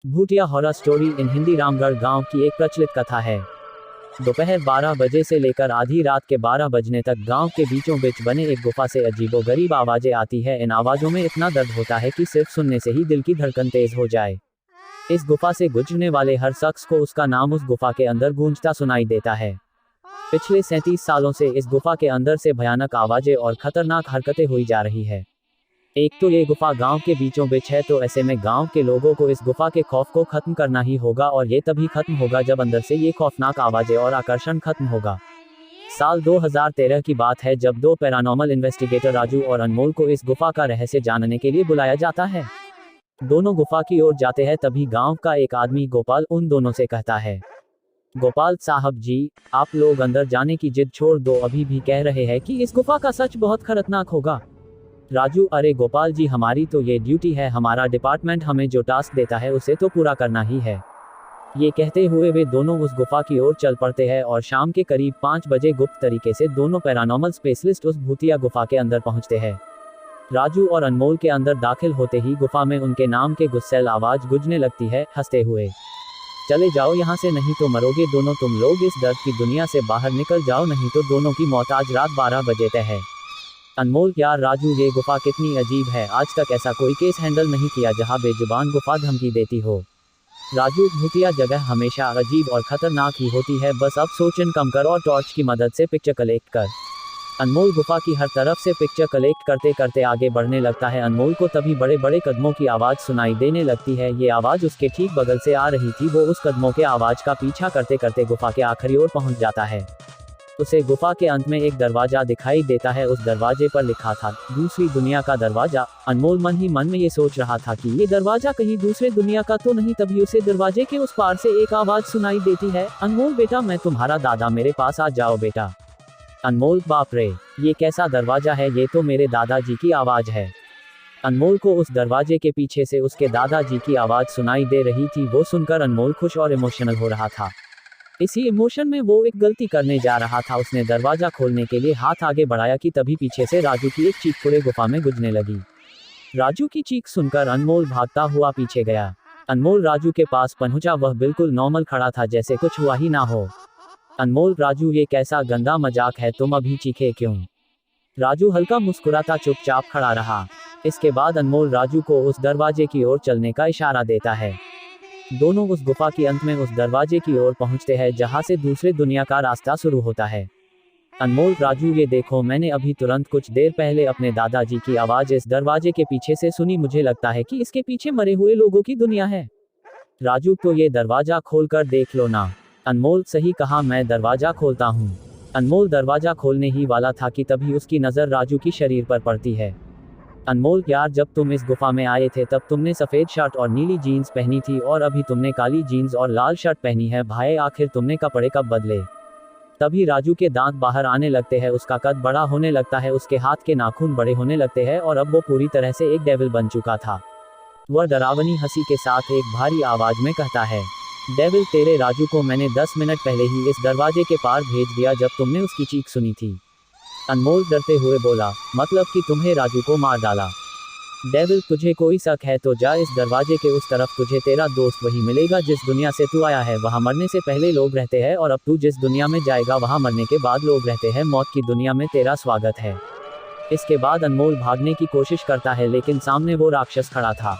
भूतिया horror story in Hindi Ramgarh गांव की एक प्रचलित कथा है। दोपहर 12 बजे से लेकर आधी रात के 12 बजने तक गांव के बीचों बीच बने एक गुफा से अजीबोगरीब आवाजें आती है। इन आवाजों में इतना दर्द होता है कि सिर्फ सुनने से ही दिल की धड़कन तेज हो जाए। इस गुफा से गुजरने वाले हर शख्स को उसका नाम उस गुफा के अंदर गूंजता सुनाई देता है। पिछले 37 सालों से इस गुफा के अंदर से भयानक आवाजें और खतरनाक हरकतें हुई जा रही है। एक तो ये गुफा गांव के बीचों बीच है, तो ऐसे में गांव के लोगों को इस गुफा के खौफ को खत्म करना ही होगा, और ये तभी खत्म होगा जब अंदर से ये खौफनाक आवाजें और आकर्षण खत्म होगा। साल 2013 की बात है, जब दो पैरानॉर्मल इन्वेस्टिगेटर राजू और अनमोल को इस गुफा का रहस्य जानने के लिए बुलाया जाता है। दोनों गुफा की ओर जाते हैं, तभी गांव का एक आदमी गोपाल उन दोनों से कहता है, गोपाल साहब जी, आप लोग अंदर जाने की जिद छोड़ दो, अभी भी कह रहे हैं कि इस गुफा का सच बहुत खतरनाक होगा। राजू, अरे गोपाल जी, हमारी तो ये ड्यूटी है, हमारा डिपार्टमेंट हमें जो टास्क देता है उसे तो पूरा करना ही है। ये कहते हुए वे दोनों उस गुफा की ओर चल पड़ते हैं और शाम के करीब 5 बजे गुप्त तरीके से दोनों पैरानॉर्मल स्पेशलिस्ट उस भूतिया गुफा के अंदर पहुंचते हैं। राजू और अनमोल के अंदर दाखिल होते ही गुफा में उनके नाम के गुस्सैल आवाज गूंजने लगती है, हंसते हुए, चले जाओ यहाँ से, नहीं तो मरोगे दोनों तुम लोग, इस दर्द की दुनिया से बाहर निकल जाओ, नहीं तो दोनों की मौत आज रात 12 बजे तय है। अनमोल, यार राजू, ये गुफा कितनी अजीब है, आज तक ऐसा कोई केस हैंडल नहीं किया जहां बेजुबान गुफा धमकी देती हो। राजू, भूतिया जगह हमेशा अजीब और खतरनाक ही होती है, बस अब सोचन कम कर और टॉर्च की मदद से पिक्चर कलेक्ट कर। अनमोल गुफा की हर तरफ से पिक्चर कलेक्ट करते करते आगे बढ़ने लगता है। अनमोल को तभी बड़े बड़े कदमों की आवाज सुनाई देने लगती है। ये आवाज उसके ठीक बगल से आ रही थी। वो उस कदमों के आवाज का पीछा करते करते गुफा के आखिरी ओर पहुंच जाता है। उसे गुफा के अंत में एक दरवाजा दिखाई देता है। उस दरवाजे पर लिखा था, दूसरी दुनिया का दरवाजा। अनमोल मन ही मन में ये सोच रहा था कि ये दरवाजा कहीं दूसरे दुनिया का तो नहीं। तभी उसे दरवाजे के उस पार से एक आवाज सुनाई देती है, अनमोल बेटा, मैं तुम्हारा दादा, मेरे पास आ जाओ बेटा। अनमोल, बाप रे, ये कैसा दरवाजा है, ये तो मेरे दादाजी की आवाज है। अनमोल को उस दरवाजे के पीछे से उसके दादाजी की आवाज सुनाई दे रही थी। वो सुनकर अनमोल खुश और इमोशनल हो रहा था। इसी इमोशन में वो एक गलती करने जा रहा था। उसने दरवाजा खोलने के लिए हाथ आगे बढ़ाया कि तभी पीछे से राजू की एक चीख पूरे गुफा में गूंजने लगी। राजू की चीख सुनकर अनमोल भागता हुआ पीछे गया। अनमोल राजू के पास पहुंचा, वह बिल्कुल नॉर्मल खड़ा था, जैसे कुछ हुआ ही ना हो। अनमोल, राजू, ये कैसा गंदा मजाक है, तुम अभी चीखे क्यों? राजू हल्का मुस्कुराता चुपचाप खड़ा रहा। इसके बाद अनमोल राजू को उस दरवाजे की ओर चलने का इशारा देता है। दोनों उस गुफा के अंत में उस दरवाजे की ओर पहुंचते हैं जहां से दूसरे दुनिया का रास्ता शुरू होता है। अनमोल, राजू, ये देखो, मैंने अभी तुरंत कुछ देर पहले अपने दादाजी की आवाज इस दरवाजे के पीछे से सुनी। मुझे लगता है कि इसके पीछे मरे हुए लोगों की दुनिया है। राजू, तो ये दरवाजा खोल कर देख लो ना। अनमोल, सही कहा, मैं दरवाजा खोलता हूँ। अनमोल दरवाजा खोलने ही वाला था कि तभी उसकी नजर राजू की शरीर पर पड़ती है। अनमोल, यार, जब तुम इस गुफा में आए थे तब तुमने सफेद शर्ट और नीली जीन्स पहनी थी, और अभी तुमने काली जीन्स और लाल शर्ट पहनी है। भाई, आखिर तुमने कपड़े कब बदले? तभी राजू के दांत बाहर आने लगते हैं, उसका कद बड़ा होने लगता है, उसके हाथ के नाखून बड़े होने लगते हैं, और अब वो पूरी तरह से एक डेविल बन चुका था। वह डरावनी हंसी के साथ एक भारी आवाज में कहता है, डेविल, तेरे राजू को मैंने 10 मिनट पहले ही इस दरवाजे के पार भेज दिया जब तुमने उसकी चीख सुनी थी। अनमोल डरते हुए बोला, मतलब कि तुम्हें राजू को मार डाला? डेविल, तुझे कोई शक है तो जा इस दरवाजे के उस तरफ, तुझे तेरा दोस्त वही मिलेगा जिस दुनिया से तू आया है। वहाँ मरने से पहले लोग रहते हैं, और अब तू जिस दुनिया में जाएगा वहाँ मरने के बाद लोग रहते हैं। मौत की दुनिया में तेरा स्वागत है। इसके बाद अनमोल भागने की कोशिश करता है, लेकिन सामने वो राक्षस खड़ा था।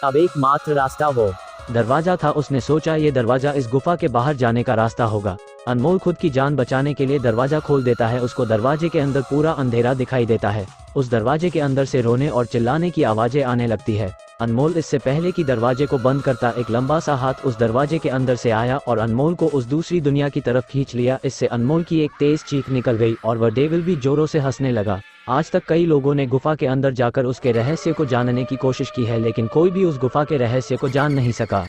अब एकमात्र रास्ता वो दरवाजा था। उसने सोचा ये दरवाजा इस गुफा के बाहर जाने का रास्ता होगा। अनमोल खुद की जान बचाने के लिए दरवाजा खोल देता है। उसको दरवाजे के अंदर पूरा अंधेरा दिखाई देता है। उस दरवाजे के अंदर से रोने और चिल्लाने की आवाजें आने लगती है। अनमोल इससे पहले कि दरवाजे को बंद करता, एक लंबा सा हाथ उस दरवाजे के अंदर से आया और अनमोल को उस दूसरी दुनिया की तरफ खींच लिया। इससे अनमोल की एक तेज चीख निकल गई और वह डेविल भी जोरों से हंसने लगा। आज तक कई लोगों ने गुफा के अंदर जाकर उसके रहस्य को जानने की कोशिश की है, लेकिन कोई भी उस गुफा के रहस्य को जान नहीं सका।